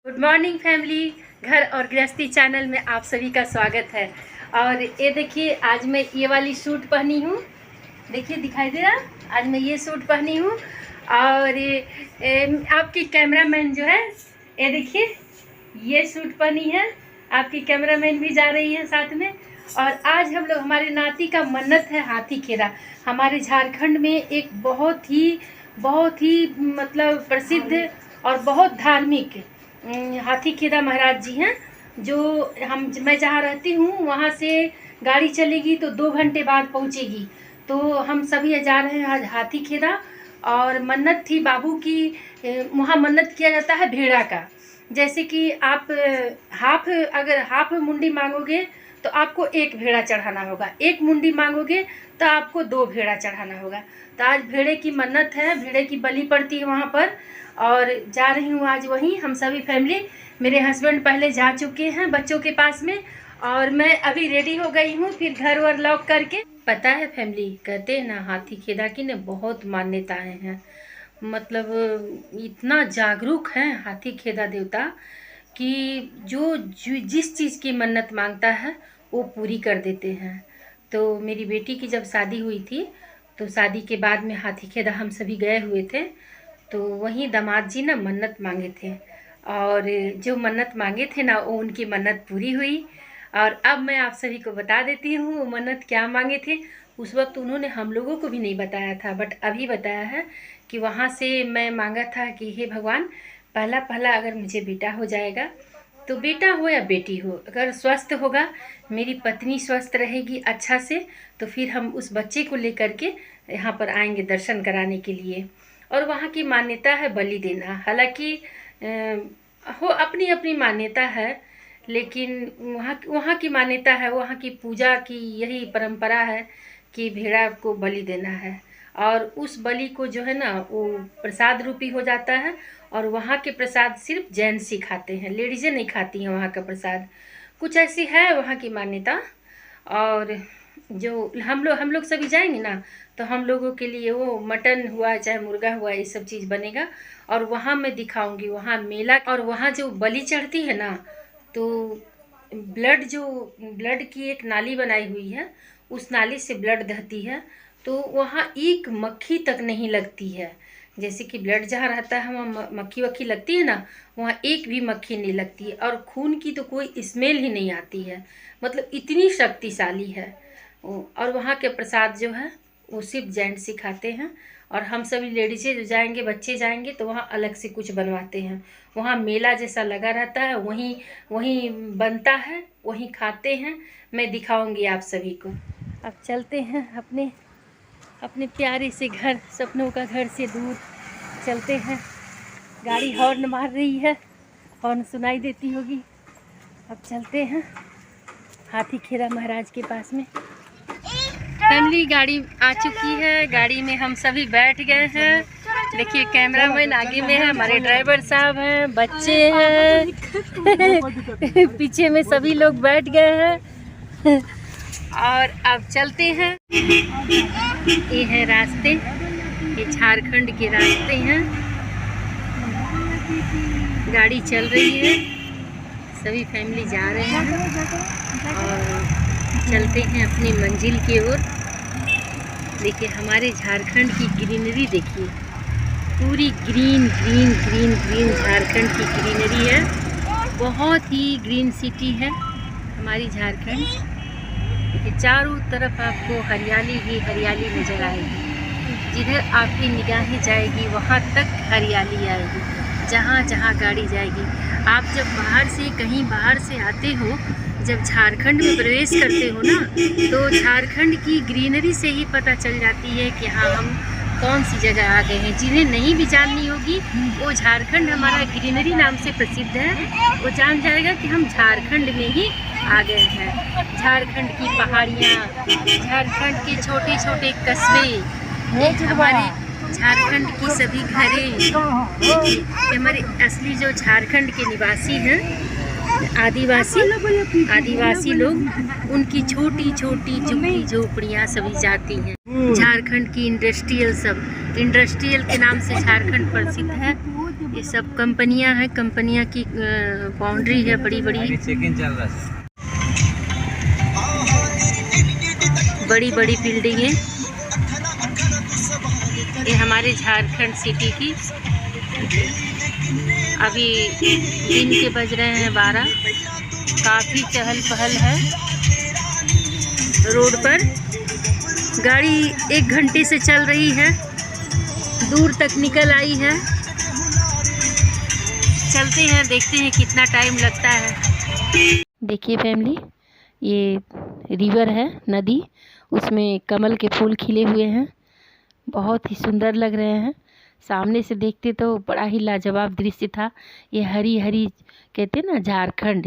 Good morning family. घर और गृहस्थी चैनल में आप सभी का स्वागत है। और ये देखिए, आज मैं ये वाली सूट पहनी हूँ। देखिए, दिखाई दे रहा? आज मैं ये सूट पहनी हूँ। और आपकी कैमरामैन जो है, ये देखिए, ये सूट पहनी है। आपकी कैमरामैन भी जा रही है साथ में। और आज हम लोग, हमारे नाती का मन्नत है हाथी खेड़ा। हमारे झारखंड में एक बहुत ही मतलब प्रसिद्ध और बहुत धार्मिक हाथी खेड़ा महाराज जी हैं। जो मैं जहाँ रहती हूँ वहाँ से गाड़ी चलेगी तो 2 घंटे बाद पहुँचेगी। तो हम सभी जा रहे हैं आज हाथी खेड़ा। और मन्नत थी बाबू की। वहाँ मन्नत किया जाता है भेड़ा का। जैसे कि आप अगर हाफ मुंडी मांगोगे तो आपको 1 भेड़ा चढ़ाना होगा, 1 मुंडी मांगोगे तो आपको 2 भेड़ा चढ़ाना होगा। तो आज भेड़े की मन्नत है, भेड़े की बलि पड़ती है वहाँ पर। और जा रही हूँ आज वहीं, हम सभी फैमिली। मेरे हस्बैंड पहले जा चुके हैं बच्चों के पास में, और मैं अभी रेडी हो गई हूँ, फिर घर वर लॉक करके। पता है फैमिली, कहते हैं ना, हाथी खेड़ा की ने बहुत मान्यताएं हैं। मतलब इतना जागरूक है हाथी खेड़ा देवता कि जो जिस चीज़ की मन्नत मांगता है वो पूरी कर देते हैं। तो मेरी बेटी की जब शादी हुई थी, तो शादी के बाद में हाथी खेड़ा हम सभी गए हुए थे। तो वहीं दामाद जी ना मन्नत मांगे थे, और जो मन्नत मांगे थे ना वो उनकी मन्नत पूरी हुई। और अब मैं आप सभी को बता देती हूँ वो मन्नत क्या मांगे थे। उस वक्त उन्होंने हम लोगों को भी नहीं बताया था, बट अभी बताया है कि वहाँ से मैं मांगा था कि हे भगवान, पहला अगर मुझे बेटा हो जाएगा, तो बेटा हो या बेटी हो, अगर स्वस्थ होगा, मेरी पत्नी स्वस्थ रहेगी अच्छा से, तो फिर हम उस बच्चे को लेकर के यहाँ पर आएंगे दर्शन कराने के लिए। और वहाँ की मान्यता है बलि देना। हालांकि हो अपनी अपनी मान्यता है, लेकिन वहाँ की मान्यता है, वहाँ की पूजा की यही परंपरा है कि भेड़ा को बलि देना है। और उस बलि को जो है ना वो प्रसाद रूपी हो जाता है। और वहाँ के प्रसाद सिर्फ जेंट्स ही खाते हैं, लेडीज़ें नहीं खाती हैं वहाँ का प्रसाद। कुछ ऐसी है वहाँ की मान्यता। और जो हम लोग सभी जाएंगे ना, तो हम लोगों के लिए वो मटन हुआ चाहे मुर्गा हुआ, ये सब चीज़ बनेगा। और वहाँ मैं दिखाऊंगी वहाँ मेला। और वहाँ जो बलि चढ़ती है ना, तो ब्लड की एक नाली बनाई हुई है, उस नाली से ब्लड बहती है। तो वहाँ एक मक्खी तक नहीं लगती है। जैसे कि ब्लड जहाँ रहता है वहाँ मक्खी वक्खी लगती है ना, वहाँ एक भी मक्खी नहीं लगती है। और खून की तो कोई स्मेल ही नहीं आती है। मतलब इतनी शक्तिशाली है। और वहाँ के प्रसाद जो है वो सिर्फ जेंट्स ही खाते हैं। और हम सभी लेडीज़ें जो जाएंगे, बच्चे जाएंगे, तो वहाँ अलग से कुछ बनवाते हैं। वहाँ मेला जैसा लगा रहता है, वहीं बनता है, वहीं खाते हैं। मैं दिखाऊंगी आप सभी को। अब चलते हैं अपने प्यारे से घर, सपनों का घर से दूर चलते हैं। गाड़ी हॉर्न मार रही है, हॉर्न सुनाई देती होगी। अब चलते हैं हाथी खेड़ा महाराज के पास में। फैमिली, गाड़ी आ चुकी है, गाड़ी में हम सभी बैठ गए हैं। देखिए, कैमरामैन आगे में है, हमारे ड्राइवर साहब हैं, बच्चे हैं पीछे में सभी लोग बैठ गए हैं। और अब चलते हैं। ये है रास्ते, ये झारखंड के रास्ते हैं। गाड़ी चल रही है, सभी फैमिली जा रहे हैं और चलते हैं अपनी मंजिल की ओर। देखिए, हमारे झारखंड की ग्रीनरी देखिए, पूरी ग्रीन झारखंड की ग्रीनरी है। बहुत ही ग्रीन सिटी है हमारी झारखंड। देखिए, चारों तरफ आपको हरियाली ही हरियाली नज़र आएगी। जिधर आपकी निगाहें जाएगी वहाँ तक हरियाली आएगी, जहाँ जहाँ गाड़ी जाएगी। आप जब कहीं बाहर से आते हो, जब झारखंड में प्रवेश करते हो ना, तो झारखंड की ग्रीनरी से ही पता चल जाती है कि हाँ, हम कौन सी जगह आ गए हैं। जिन्हें नहीं भी जाननी होगी, वो झारखंड हमारा ग्रीनरी नाम से प्रसिद्ध है, वो जान जाएगा कि हम झारखंड में ही आ गए हैं। झारखंड की पहाड़ियाँ, झारखंड के छोटे छोटे कस्बे, हमारे झारखंड की सभी घरें, हमारे असली जो झारखंड के निवासी हैं, आदिवासी लोग, उनकी छोटी छोटी झुग्गी झोपड़ियाँ सभी जाती हैं। झारखंड की इंडस्ट्रियल के नाम से झारखंड प्रसिद्ध है। ये सब कंपनियां हैं, कंपनियां की बाउंड्री है बड़ी बड़ी, चेक-इन चल रहा है। बड़ी बड़ी बिल्डिंगें। ये हमारे झारखंड सिटी की। अभी दिन के बज रहे हैं 12। काफ़ी चहल पहल है रोड पर। गाड़ी 1 घंटे से चल रही है, दूर तक निकल आई है। चलते हैं, देखते हैं कितना टाइम लगता है। देखिए फैमिली, ये रिवर है, नदी, उसमें कमल के फूल खिले हुए हैं, बहुत ही सुंदर लग रहे हैं। सामने से देखते तो बड़ा ही लाजवाब दृश्य था। ये हरी हरी कहते हैं ना,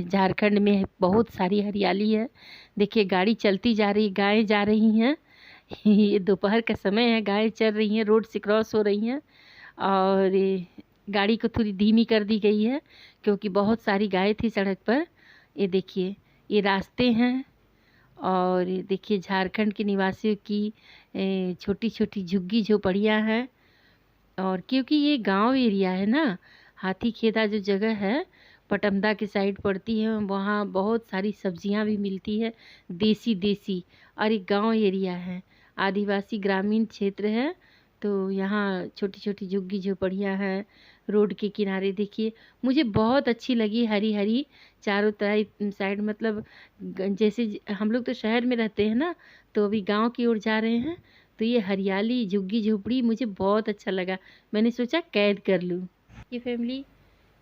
झारखंड में बहुत सारी हरियाली है। देखिए गाड़ी चलती जा रही, गायें जा रही हैं। ये दोपहर का समय है, गायें चल रही हैं, रोड से क्रॉस हो रही हैं। और गाड़ी को थोड़ी धीमी कर दी गई है क्योंकि बहुत सारी गायें थी सड़क पर। ये देखिए, ये रास्ते हैं। और देखिए झारखंड के निवासियों की छोटी छोटी झुग्गी झोपड़ियाँ हैं। और क्योंकि ये गांव एरिया है ना, हाथीखेदा जो जगह है पटमदा के साइड पड़ती है, वहाँ बहुत सारी सब्जियां भी मिलती है, देसी। और एक गांव एरिया है, आदिवासी ग्रामीण क्षेत्र है, तो यहाँ छोटी छोटी झुग्गी झोपड़ियाँ हैं। रोड के किनारे देखिए, मुझे बहुत अच्छी लगी हरी हरी चारों तरफ साइड। मतलब जैसे हम लोग तो शहर में रहते हैं ना, तो अभी गांव की ओर जा रहे हैं, तो ये हरियाली झुग्गी झोपड़ी मुझे बहुत अच्छा लगा। मैंने सोचा कैद कर लूँ। ये फैमिली,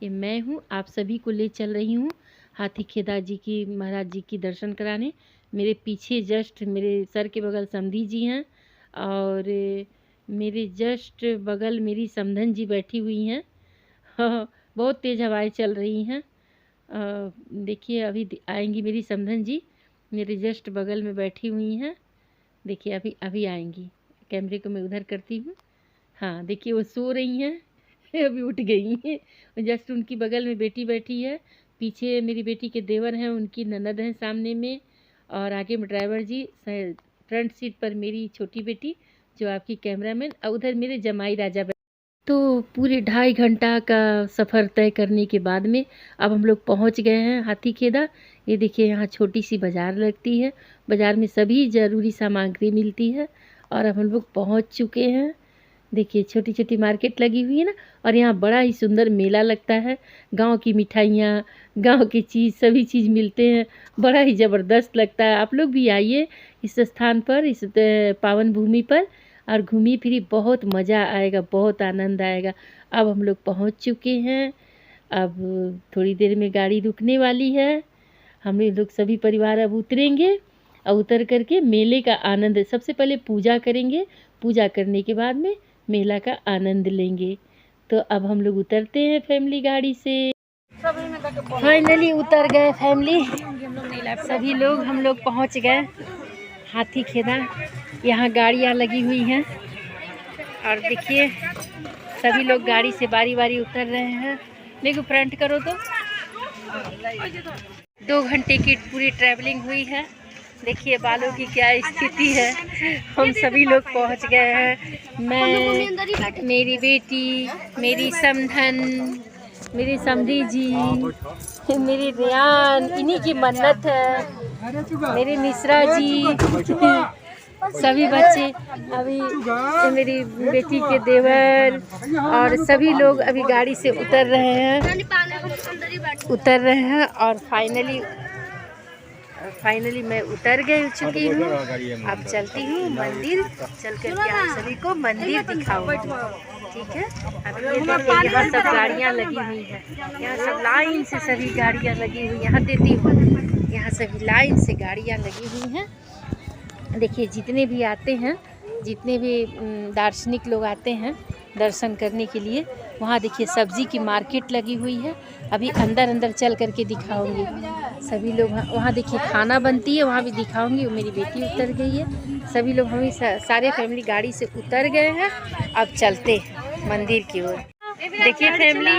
ये मैं हूँ, आप सभी को ले चल रही हूँ हाथीखेदा जी की, महाराज जी की दर्शन कराने। मेरे पीछे जस्ट मेरे सर के बगल समधी जी हैं, और मेरे जस्ट बगल मेरी समधन जी बैठी हुई हैं। बहुत तेज़ हवाएं चल रही हैं। देखिए अभी आएंगी मेरी समधन जी, मेरे जस्ट बगल में बैठी हुई हैं। देखिए अभी आएंगी। कैमरे को मैं उधर करती हूँ। हाँ देखिए, वो सो रही हैं, अभी उठ गई हैं। जस्ट उनकी बगल में बेटी बैठी है, पीछे मेरी बेटी के देवर हैं, उनकी ननद हैं सामने में, और आगे में ड्राइवर जी, फ्रंट सीट पर मेरी छोटी बेटी जो आपकी कैमरामैन, और उधर मेरे जमाई राजा। तो पूरे 2.5 घंटा का सफ़र तय करने के बाद में अब हम लोग पहुंच गए हैं हाथीखेदा। ये देखिए, यहाँ छोटी सी बाज़ार लगती है, बाज़ार में सभी ज़रूरी सामग्री मिलती है, और अब हम लोग पहुंच चुके हैं। देखिए छोटी छोटी मार्केट लगी हुई है ना, और यहाँ बड़ा ही सुंदर मेला लगता है। गांव की मिठाइयाँ, गांव की चीज़, सभी चीज़ मिलते हैं, बड़ा ही ज़बरदस्त लगता है। आप लोग भी आइए इस स्थान पर, इस पावन भूमि पर, और घूमी फिरी, बहुत मज़ा आएगा, बहुत आनंद आएगा। अब हम लोग पहुँच चुके हैं। अब थोड़ी देर में गाड़ी रुकने वाली है। हम लोग सभी परिवार अब उतरेंगे, और उतर करके मेले का आनंद, सबसे पहले पूजा करेंगे, पूजा करने के बाद में मेला का आनंद लेंगे। तो अब हम लोग उतरते हैं फैमिली गाड़ी से। फाइनली उतर गए फैमिली, सभी लोग, हम लोग पहुंच गए हाथीखेदा। यहाँ गाड़ियाँ लगी हुई हैं, और देखिए सभी लोग गाड़ी से बारी बारी उतर रहे हैं। देखो फ्रंट करो तो। 2 घंटे की पूरी ट्रैवलिंग हुई है। देखिए बालों की क्या स्थिति है। हम सभी लोग पहुंच गए हैं, मैं, मेरी बेटी, मेरी समधन, मेरी समधी जी, मेरी रियान, इन्हीं की मन्नत है, मेरी मिश्रा जी, सभी बच्चे, अभी मेरी बेटी के देवर, और सभी लोग अभी गाड़ी से उतर रहे हैं। और फाइनली मैं उतर चुकी हूँ। अब चलती हूँ मंदिर, चल करके आप सभी को मंदिर दिखाऊंगी, ठीक है। अब ये देखिए, यहाँ सब गाड़ियाँ लगी हुई हैं, यहाँ सब लाइन से सभी गाड़ियाँ लगी हुई, यहाँ देती हूँ, यहाँ सभी लाइन से गाड़ियाँ लगी हुई हैं। देखिए जितने भी आते हैं, जितने भी दार्शनिक लोग आते हैं दर्शन करने के लिए, वहाँ देखिए सब्जी की मार्केट लगी हुई है। अभी अंदर चल करके दिखाऊंगी। सभी लोग वहाँ देखिए खाना बनती है, वहाँ भी दिखाऊंगी। मेरी बेटी उतर गई है, सभी लोग, हम सारे फैमिली गाड़ी से उतर गए हैं। अब चलते हैं मंदिर की ओर। देखिए फैमिली,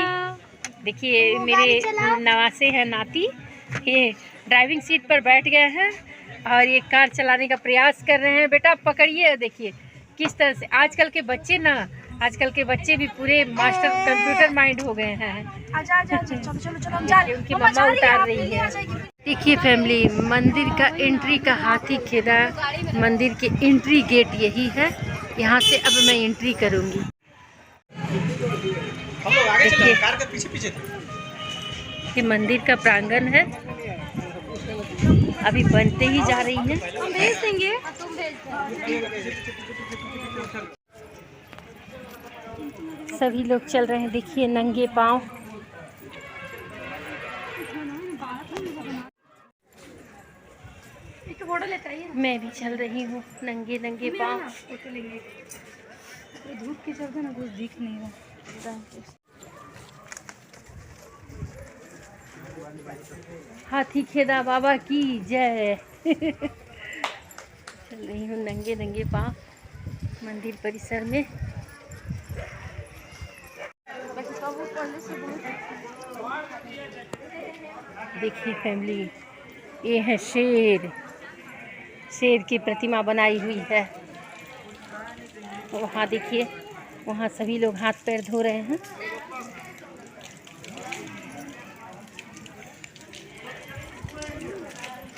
देखिए मेरे नवासे हैं नाती, ये ड्राइविंग सीट पर बैठ गए हैं और ये कार चलाने का प्रयास कर रहे हैं। बेटा पकड़िए, देखिए किस तरह से आजकल के बच्चे ना आजकल के बच्चे भी पूरे मास्टर कंप्यूटर माइंड हो गए हैं। आजा आजा चलो चलो चलो हम जा रहे हैं। उनकी मम्मा उतार रही है। देखिए फैमिली, मंदिर का एंट्री का हाथी खेदा मंदिर के एंट्री गेट यही है। यहाँ से अब मैं एंट्री करूँगी। देखिए कार के पीछे पीछे ये मंदिर का प्रांगण है, अभी बनते ही जा रही है। हम भेज देंगे। सभी लोग चल रहे हैं, देखिए नंगे पाँव। फोटो लेते आइए। मैं भी चल रही हूँ नंगे नंगे पाँव। धूप के चलते ना कुछ दिख नहीं रहा। हाथी खेदा बाबा की जय। चल रही हूँ नंगे नंगे पाँव मंदिर परिसर में। देखिए फैमिली, ये है शेर। शेर की प्रतिमा बनाई हुई है। वहाँ देखिए, वहाँ सभी लोग हाथ पैर धो रहे हैं।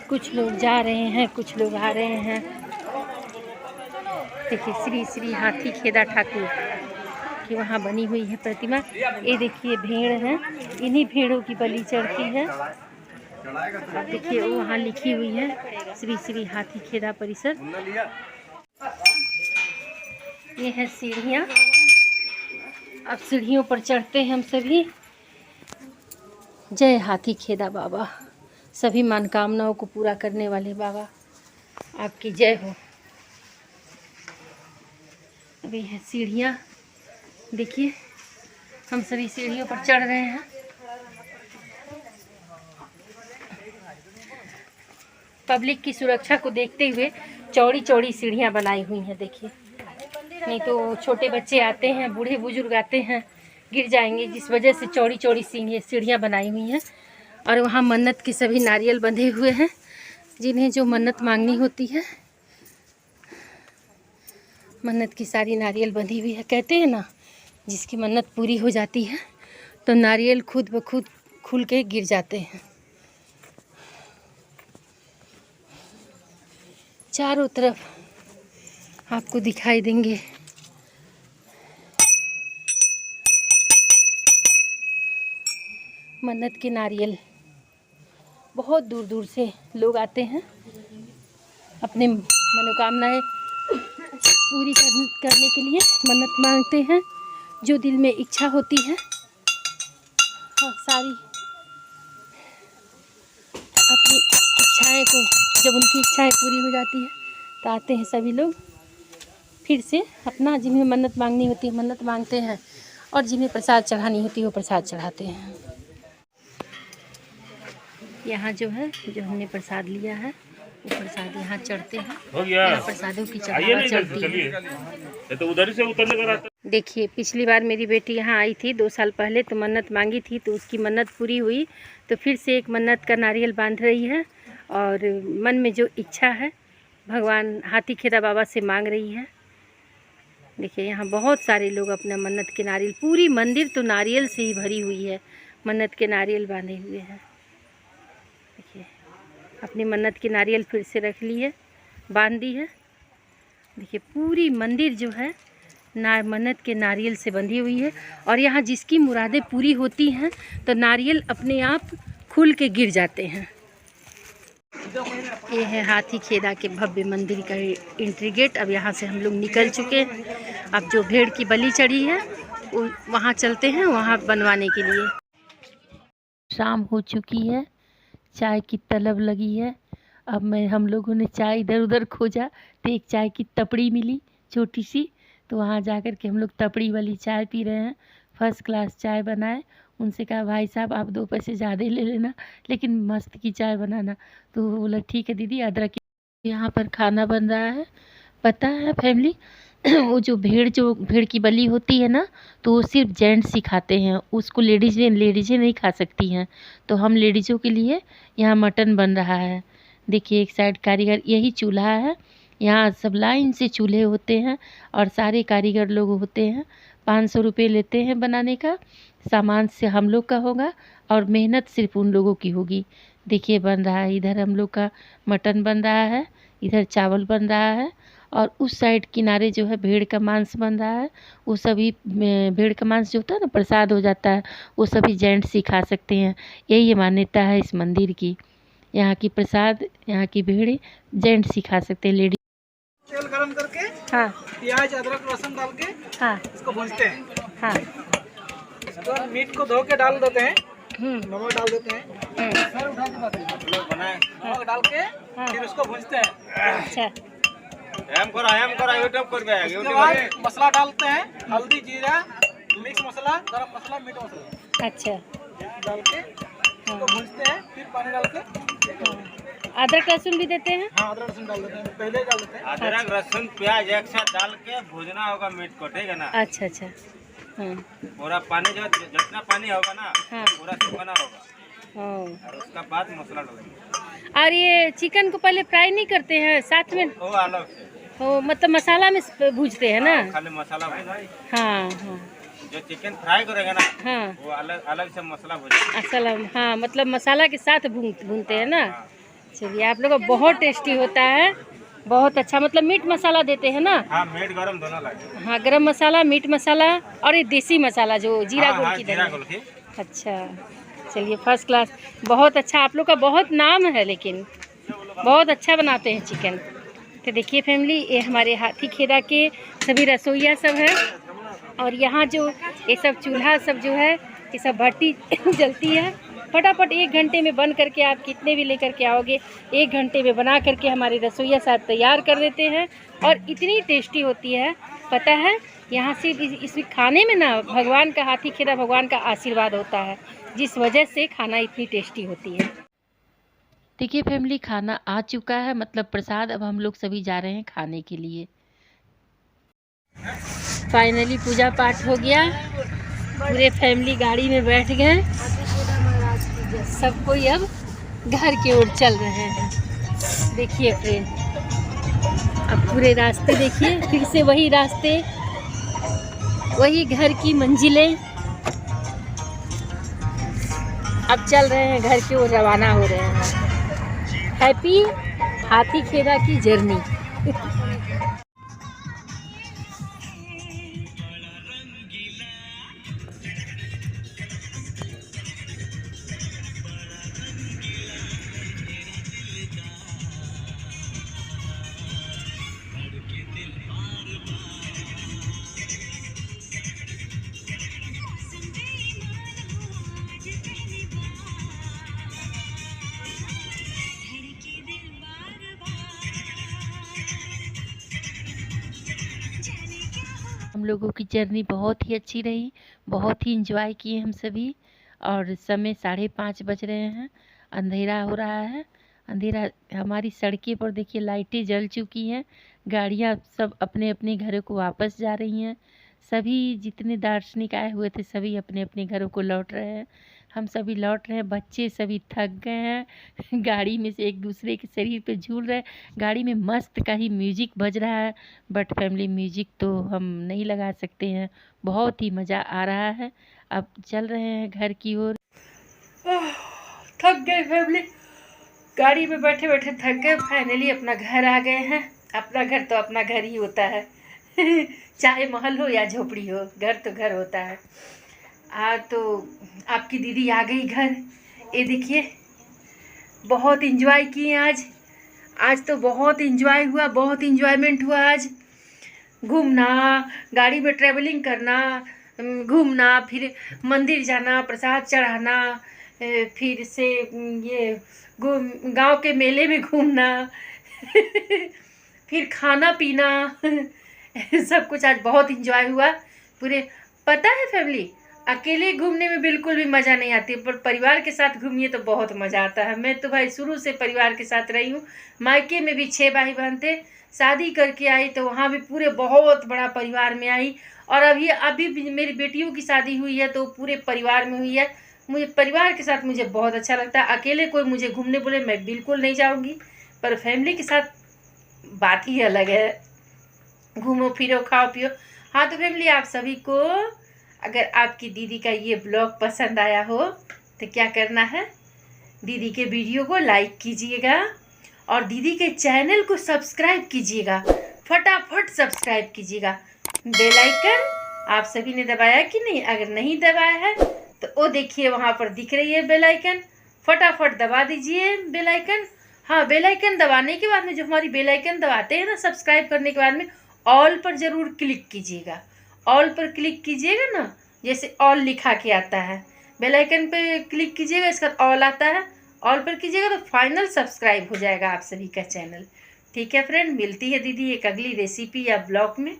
कुछ लोग जा रहे हैं, कुछ लोग आ रहे हैं। देखिए श्री श्री हाथी खेदा ठाकुर की वहाँ बनी हुई है प्रतिमा। ये देखिए भेड़ है, इन्हीं भेड़ों की बलि चढ़ती है। अब देखिए वो वहाँ लिखी हुई है श्री श्री हाथी खेदा परिसर। ये है सीढ़ियाँ। अब सीढ़ियों पर चढ़ते हैं हम सभी। जय हाथी खेदा बाबा, सभी मनोकामनाओं को पूरा करने वाले बाबा, आपकी जय हो। अभी है सीढ़ियाँ, देखिए हम सभी सीढ़ियों पर चढ़ रहे हैं। पब्लिक की सुरक्षा को देखते हुए चौड़ी चौड़ी सीढ़ियाँ बनाई हुई हैं। देखिए, नहीं तो छोटे बच्चे आते हैं, बूढ़े बुजुर्ग आते हैं, गिर जाएंगे, जिस वजह से चौड़ी चौड़ी सीढ़ियाँ बनाई हुई हैं। और वहाँ मन्नत के सभी नारियल बंधे हुए हैं, जिन्हें जो मन्नत मांगनी होती है, मन्नत की सारी नारियल बंधी हुई है। कहते हैं ना, जिसकी मन्नत पूरी हो जाती है तो नारियल खुद ब खुद खुल के गिर जाते हैं। चारों तरफ आपको दिखाई देंगे मन्नत के नारियल। बहुत दूर दूर से लोग आते हैं, अपने मनोकामनाएं पूरी करने के लिए मन्नत मांगते हैं, जो दिल में इच्छा होती है। और सारी अपनी इच्छाएं को, जब उनकी इच्छाएं पूरी हो जाती है तो आते हैं सभी लोग, फिर से अपना जिन्हें मन्नत मांगनी होती है मन्नत मांगते हैं, और जिन्हें प्रसाद चढ़ानी होती है वो प्रसाद चढ़ाते हैं। यहाँ जो है, जो हमने प्रसाद लिया है वो प्रसाद यहाँ चढ़ते हैं। यहाँ प्रसादों की चढ़ावा चलती है। तो उधर से उतरने का रास्ता। देखिए पिछली बार मेरी बेटी यहाँ आई थी 2 साल पहले, तो मन्नत मांगी थी, तो उसकी मन्नत पूरी हुई। तो फिर से एक मन्नत का नारियल बांध रही है, और मन में जो इच्छा है भगवान हाथी खेदा बाबा से मांग रही है। देखिए यहाँ बहुत सारे लोग अपना मन्नत के नारियल, पूरी मंदिर तो नारियल से ही भरी हुई है, मन्नत के नारियल बांधे हुए हैं। देखिए अपनी मन्नत की नारियल फिर से रख ली है, बांध दी है। देखिए पूरी मंदिर जो है मन्नत के नारियल से बंधी हुई है। और यहाँ जिसकी मुरादें पूरी होती हैं तो नारियल अपने आप खुल के गिर जाते हैं। ये है हाथी खेदा के भव्य मंदिर का एंट्री गेट। अब यहाँ से हम लोग निकल चुके हैं। अब जो भेड़ की बलि चढ़ी है वो वहाँ चलते हैं, वहाँ बनवाने के लिए। शाम हो चुकी है, चाय की तलब लगी है। अब हम लोगों ने चाय इधर उधर खोजा तो एक चाय की तपड़ी मिली छोटी सी, तो वहाँ जाकर के हम लोग तपड़ी वाली चाय पी रहे हैं। फर्स्ट क्लास चाय बनाए। उनसे कहा भाई साहब आप 2 पैसे ज़्यादा ही ले लेना, लेकिन मस्त की चाय बनाना। तो वो बोला ठीक है दीदी, अदरक। यहाँ पर खाना बन रहा है। पता है फैमिली, वो जो भेड़ की बलि होती है ना, तो वो सिर्फ जेंट्स ही खाते हैं, उसको लेडीज़ें नहीं खा सकती हैं। तो हम लेडीज़ों के लिए यहाँ मटन बन रहा है। देखिए एक साइड कारीगर, यही चूल्हा है, यहाँ सब लाइन से चूल्हे होते हैं और सारे कारीगर लोग होते हैं। 500 रुपये लेते हैं बनाने का। सामान से हम लोग का होगा और मेहनत सिर्फ उन लोगों की होगी। देखिए बन रहा है, इधर हम लोग का मटन बन रहा है, इधर चावल बन रहा है और उस साइड किनारे जो है भेड़ का मांस बन रहा है। वो सभी भेड़ का मांस जो होता है ना प्रसाद हो जाता है, वो सभी जेंट्स ही खा सकते हैं। यही मान्यता है इस मंदिर की। यहाँ की प्रसाद, यहाँ की भेड़ जेंट्स ही खा सकते हैं, लेडीज। तेल गरम करके हाँ प्याज अदरक लहसुन डाल के हाँ इसको भूनते हैं। हाँ। इसके बाद मीट को धो के डाल देते हैं, नमक डाल देते हैं, नमक डाल के फिर उसको भूनते हैं। अच्छा उसके बाद मसाला डालते हैं, हल्दी जीरा मिक्स मसाला गरम मसाला मीट मसाला अच्छा। डाल के इसको भूनते हैं, फिर पानी डाल के अदरक लहसुन भी देते हैं। हाँ अदरक लहसुन डाल देते हैं, पहले डाल देते हैं। अदरक लहसुन प्याज एक साथ डाल के भूजना होगा मीट को, ठीक है ना। अच्छा अच्छा। हाँ पूरा पानी जो जितना पानी होगा ना हाँ। पूरा सुखाना होगा और उसका बाद मसाला डालेंगे। और ये चिकन को पहले फ्राई नहीं करते हैं, साथ में वो अलग से वो मतलब मसाला में भूजते हैं ना। खाली मसाला भूजना। हाँ हाँ जो चिकन फ्राई करेगा ना हाँ। वो अलग अलग से मसाला भूजना। असल हाँ, मतलब मसाला के साथ भूनते हैं ना। चलिए, आप लोग का बहुत टेस्टी होता है, बहुत अच्छा। मतलब मीट मसाला देते हैं ना। हाँ मीट गरम दोनों लगे। हाँ, गरम मसाला, मीट मसाला और ये देसी मसाला जो जीरा हाँ, गुड़ की जीरा दही। गुड़ की। अच्छा, चलिए फर्स्ट क्लास, बहुत अच्छा। आप लोग का बहुत नाम है, लेकिन बहुत अच्छा बनाते हैं चिकन। तो देखिए फैमिली, ये हमारे हाथी खेड़ा के सभी रसोइया सब हैं और यहाँ जो ये सब चूल्हा सब जो है ये सब भट्टी जलती है। फटाफट 1 घंटे में बन करके, आप कितने भी लेकर के आओगे 1 घंटे में बना करके हमारे रसोइया साहब तैयार कर देते हैं और इतनी टेस्टी होती है। पता है, यहाँ से इस खाने में ना भगवान का, हाथी खेड़ा भगवान का आशीर्वाद होता है, जिस वजह से खाना इतनी टेस्टी होती है। देखिए फैमिली, खाना आ चुका है, मतलब प्रसाद। अब हम लोग सभी जा रहे हैं खाने के लिए। फाइनली पूजा पाठ हो गया, पूरे फैमिली गाड़ी में बैठ गए, सब कोई अब घर की ओर चल रहे हैं। देखिए फ्रेंड, अब पूरे रास्ते देखिए, फिर से वही रास्ते, वही घर की मंजिलें। अब चल रहे हैं घर की ओर, रवाना हो रहे हैं। हैप्पी हाथी खेड़ा की जर्नी। हम लोगों की जर्नी बहुत ही अच्छी रही, बहुत ही इंजॉय किए हम सभी। और समय 5:30 बज रहे हैं, अंधेरा हो रहा है। अंधेरा, हमारी सड़कें पर देखिए लाइटें जल चुकी हैं, गाड़ियाँ सब अपने अपने घरों को वापस जा रही हैं। सभी जितने दार्शनिक आए हुए थे सभी अपने अपने घरों को लौट रहे हैं। हम सभी लौट रहे हैं, बच्चे सभी थक गए हैं। गाड़ी में से एक दूसरे के शरीर पे झूल रहे हैं। गाड़ी में मस्त का ही म्यूजिक बज रहा है, बट फैमिली म्यूजिक तो हम नहीं लगा सकते हैं। बहुत ही मज़ा आ रहा है। अब चल रहे हैं घर की ओर। थक गए फैमिली, गाड़ी में बैठे बैठे थक गए। फाइनली अपना घर आ गए हैं। अपना घर तो अपना घर ही होता है। चाहे महल हो या झोपड़ी हो, घर तो घर होता है। तो आपकी दीदी आ गई घर। ये देखिए, बहुत इंजॉय किए आज तो बहुत इंजॉय हुआ, बहुत इंजॉयमेंट हुआ आज। घूमना, गाड़ी में ट्रैवलिंग करना, घूमना, फिर मंदिर जाना, प्रसाद चढ़ाना, फिर से ये गांव के मेले में घूमना, फिर खाना पीना, सब कुछ आज बहुत इंजॉय हुआ पूरे। पता है फैमिली, अकेले घूमने में बिल्कुल भी मज़ा नहीं आती, पर परिवार के साथ घूमिए तो बहुत मज़ा आता है। मैं तो भाई शुरू से परिवार के साथ रही हूँ। मायके में भी 6 भाई बहन थे, शादी करके आई तो वहाँ भी पूरे बहुत बड़ा परिवार में आई। और अभी भी मेरी बेटियों की शादी हुई है तो पूरे परिवार में हुई है। मुझे परिवार के साथ मुझे बहुत अच्छा लगता है। अकेले कोई मुझे घूमने बोले मैं बिल्कुल नहीं जाऊँगी, पर फैमिली के साथ बात ही अलग है। घूमो फिरो खाओ पियो। हाँ तो फैमिली, आप सभी को अगर आपकी दीदी का ये ब्लॉग पसंद आया हो तो क्या करना है, दीदी के वीडियो को लाइक कीजिएगा और दीदी के चैनल को सब्सक्राइब कीजिएगा, फटाफट सब्सक्राइब कीजिएगा। बेल आइकन आप सभी ने दबाया कि नहीं? अगर नहीं दबाया है तो वो देखिए वहाँ पर दिख रही है बेल आइकन, फटाफट दबा दीजिए बेल आइकन। हाँ, बेल आइकन दबाने के बाद में जो हमारी बेल आइकन दबाते हैं ना सब्सक्राइब करने के बाद में, ऑल पर ज़रूर क्लिक कीजिएगा। ऑल पर क्लिक कीजिएगा ना, जैसे ऑल लिखा के आता है, बेल आइकन पे क्लिक कीजिएगा, इसका ऑल आता है, ऑल पर कीजिएगा तो फाइनल सब्सक्राइब हो जाएगा आप सभी का चैनल। ठीक है फ्रेंड, मिलती है दीदी एक अगली रेसिपी या ब्लॉग में।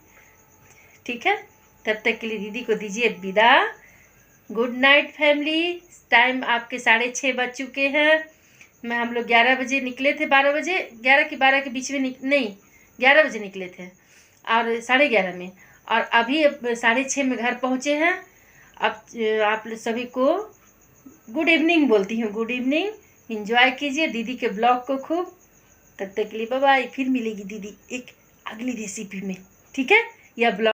ठीक है, तब तक के लिए दीदी को दीजिए विदा। Good night family. टाइम आपके 6:30 बज चुके हैं। हम लोग 11 बजे निकले थे, 12 बजे, 11 के 12 के बीच में नहीं 11 बजे निकले थे और 11:30 में, और अभी 6:30 में घर पहुँचे हैं। अब आप सभी को गुड इवनिंग बोलती हूँ, गुड इवनिंग। एंजॉय कीजिए दीदी के ब्लॉग को खूब। तब तक के लिए बाय बाय। फिर मिलेगी दीदी एक अगली रेसिपी में। ठीक है, यह ब्लॉग